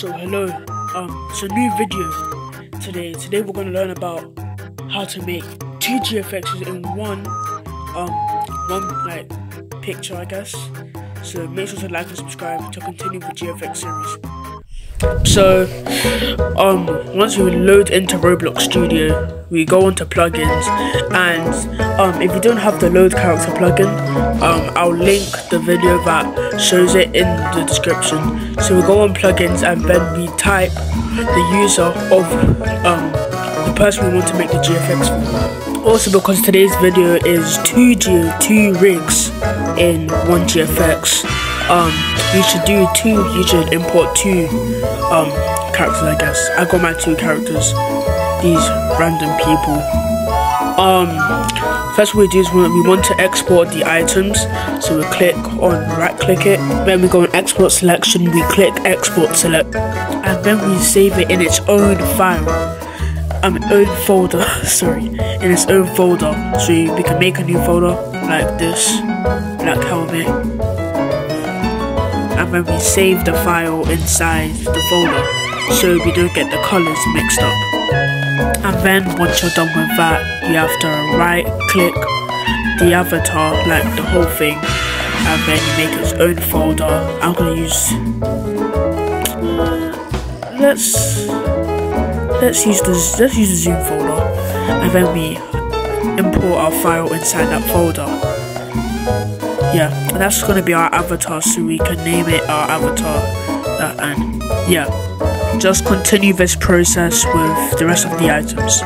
So hello, it's a new video today. Today we're gonna learn about how to make two GFXs in one like picture, I guess. So make sure to like and subscribe to continue the GFX series. So once we load into Roblox Studio, we go onto plugins, and if you don't have the load character plugin, I'll link the video that shows it in the description. So we go on plugins, and then we type the user of the person we want to make the GFX for. Also, because today's video is two rigs in one GFX, you should import two characters, I guess. I got my two characters, these random people. First what we do is we want to export the items, so we click on right click it, then we go on export selection, we click export select, and then we save it in its own file, own folder, sorry, in its own folder. So we can make a new folder like this, black helmet, and then we save the file inside the folder so we don't get the colors mixed up. And then once you're done with that, you have to right click the avatar, like the whole thing, and then you make its own folder. I'm gonna use let's use the zoom folder, and then we import our file inside that folder. Yeah, and that's gonna be our avatar, so we can name it our avatar. And yeah, just continue this process with the rest of the items.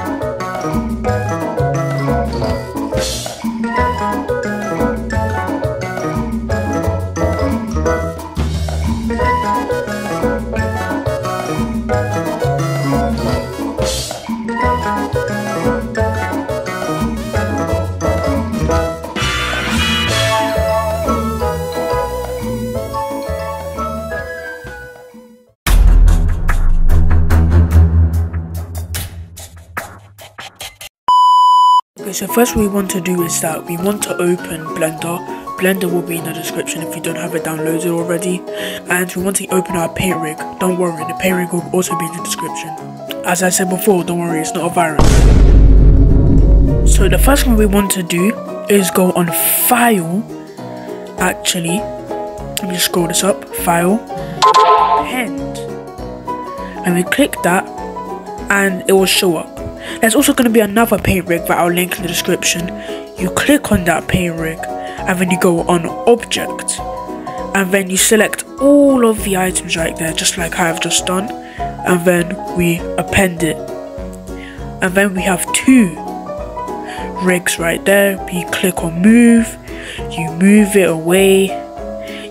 Okay, so first what we want to do is that we want to open Blender. Blender will be in the description if you don't have it downloaded already. And we want to open our paint rig. Don't worry, the paint rig will also be in the description. As I said before, don't worry, it's not a virus. So the first thing we want to do is go on File. Actually, let me just scroll this up. File, Append, and we click that, and it will show up. There's also going to be another paint rig that I'll link in the description. You click on that paint rig, and then you go on Object, and then you select all of the items right there, just like I've just done, and then we append it. And then we have two rigs right there. We click on Move, you move it away.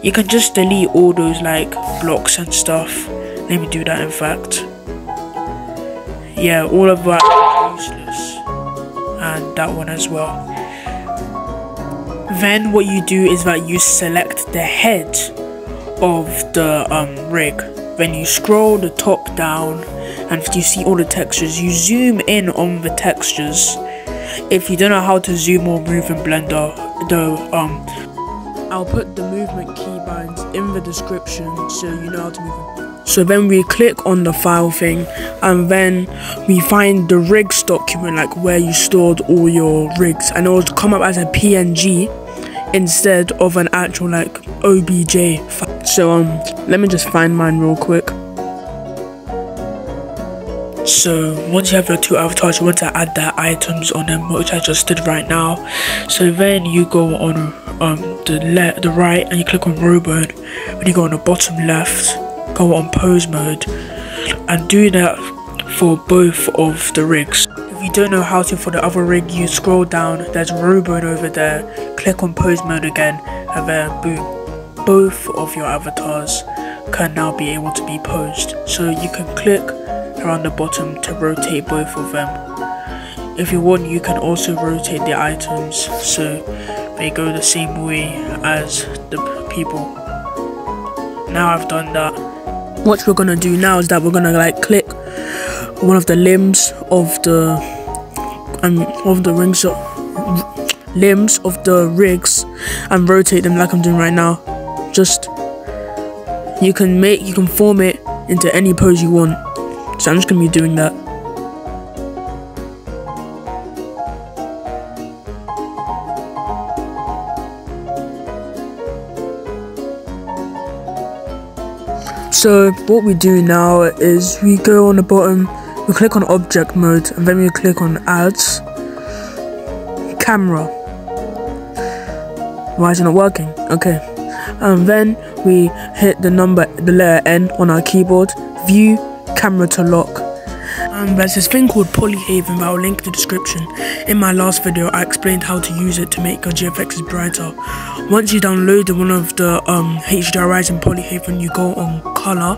You can just delete all those like blocks and stuff. Let me do that, in fact. Yeah, all of that is useless, and that one as well. Then what you do is that you select the head of the rig. Then you scroll the top down, and you see all the textures. You zoom in on the textures. If you don't know how to zoom or move in Blender, I'll put the movement keybinds in the description so you know how to move them. So then we click on the file thing, and then we find the rigs document, like where you stored all your rigs, and it will come up as a PNG instead of an actual like OBJ file. So let me just find mine real quick. So once you have your two avatars, you want to add the items on them, which I just did right now. So then you go on the right, and you click on row mode. When you go on the bottom left, go on pose mode, and do that for both of the rigs. If you don't know how to for the other rig, you scroll down, there's row mode over there, click on pose mode again, and then boom, both of your avatars can now be able to be posed. So you can click around the bottom to rotate both of them. If you want, you can also rotate the items so they go the same way as the people. Now I've done that, what we're gonna do now is that we're gonna like click one of the limbs of the limbs of the rigs and rotate them like I'm doing right now. Just you can form it into any pose you want. So I'm just gonna be doing that. So what we do now is we go on the bottom, we click on object mode, and then we click on adds, camera. Why is it not working? Okay. And then we hit the letter N on our keyboard, view, camera to lock. And there's this thing called Polyhaven that I'll link in the description. In my last video I explained how to use it to make your GFXs brighter. Once you download one of the HDRIs in Polyhaven, you go on color,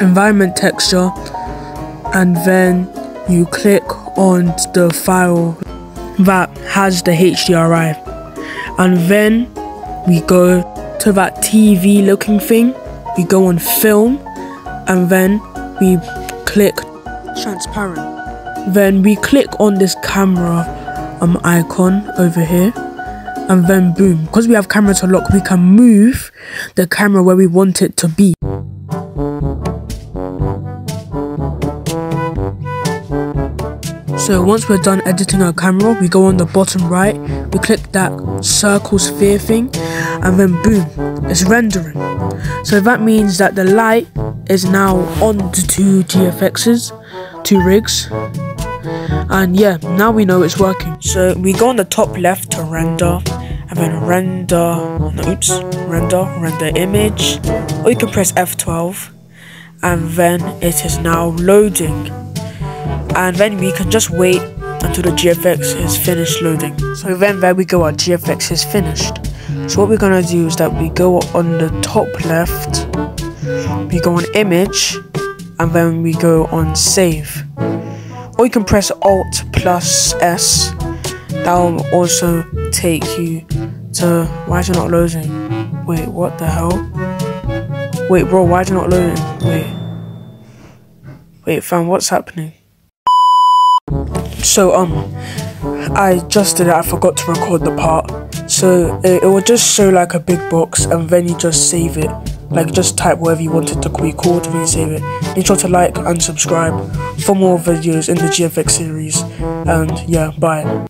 environment texture, and then you click on the file that has the HDRI, and then we go to that TV looking thing, we go on film, and then we click transparent. Then we click on this camera icon over here, and then boom, because we have camera to lock, we can move the camera where we want it to be. So once we're done editing our camera, we go on the bottom right, we click that circle sphere thing, and then boom, it's rendering. So that means that the light is now on the two GFXs, two RIGS, and yeah, now we know it's working. So we go on the top left to render, and then render image, or you can press F12, and then it is now loading. And then we can just wait until the GFX is finished loading. So then there we go, our GFX is finished. So what we're gonna do is that we go on the top left, we go on image, and then we go on save. Or you can press Alt plus S. That will also take you to, why is it not loading? Wait, what the hell? Wait bro, why is it not loading? Wait fam, what's happening? So I just did it, I forgot to record the part. So it will just show like a big box, and then you just save it. Like just type whatever you want it to be called, and then you save it. Make sure to like and subscribe for more videos in the GFX series. And yeah, bye.